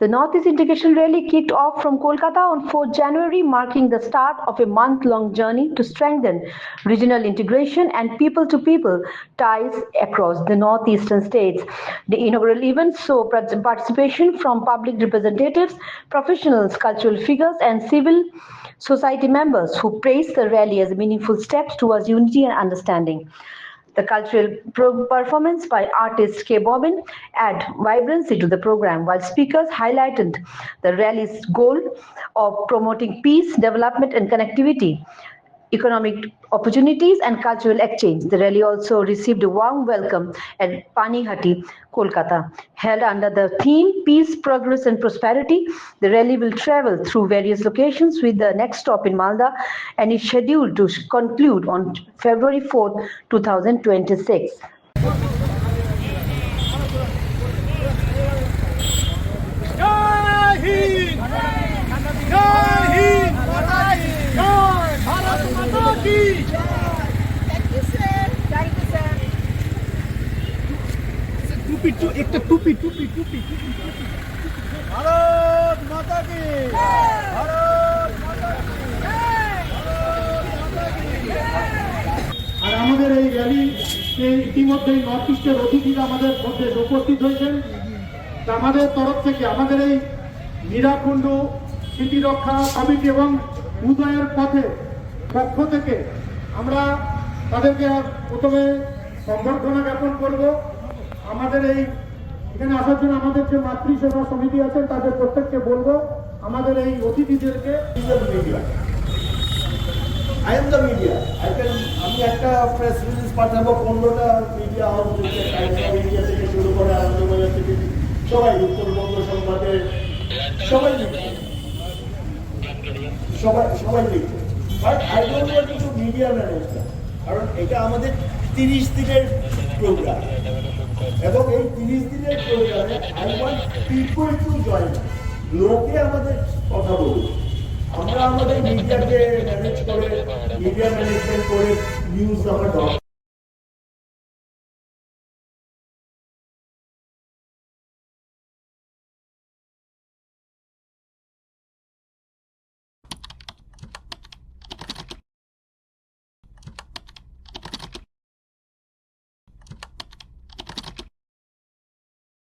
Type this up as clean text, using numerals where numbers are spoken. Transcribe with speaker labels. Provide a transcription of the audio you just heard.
Speaker 1: The Northeast Integration Rally kicked off from Kolkata on 4th January, marking the start of a month-long journey to strengthen regional integration and people-to-people ties across the northeastern states. The inaugural event saw participation from public representatives, professionals, cultural figures, and civil society members who praised the rally as a meaningful step towards unity and understanding. The cultural performance by artist K. Bobbin add vibrancy to the program, while speakers highlighted the rally's goal of promoting peace, development, and connectivity, economic opportunities, and cultural exchange. The rally also received a warm welcome at Panihati, Kolkata. Held under the theme Peace, Progress, and Prosperity, the rally will travel through various locations with the next stop in Malda and is scheduled to conclude on February 4th, 2026.
Speaker 2: टूपी Bharat माता की भारत माता की আর আমাদের এই rally ইতিমধ্যেই north ইস্টের অতিথিরা আমাদের মধ্যে উপস্থিত হয়েছেন। আমাদের তরফ থেকে আমাদের এই মীরাকুণ্ড স্মৃতিরক্ষা কমিটি এবং উদয়ের পথে পক্ষ থেকে আমরা তাদেরকে প্রথমে সম্বর্ধনা জ্ঞাপন করব। আমাদের এই এখানে আসার জন্য আমাদের যে মাতৃসেবা সমিতি আছেন তাদের প্রত্যেককে বলবো আমাদের এই অতিথিদেরকে
Speaker 3: আমি একটা প্রেস রিলিজ পাঠাবো 15টা মিডিয়া হাউস ইন্ডিয়া থেকে শুরু করে আনন্দবাজার থেকে সবাই উত্তরবঙ্গ সংবাদে সবাই সবাই লিখছে। But I don't want to media manage, কারণ এটা আমাদের 30 দিনের প্রোগ্রাম এবং এই 30 দিনের প্রোগ্রামে I want people to join. লোকে আমাদের কথা বলুন, আমরা আমাদের মিডিয়াকে ম্যানেজ করে মিডিয়া ম্যানেজমেন্ট করে নিউজ আমরা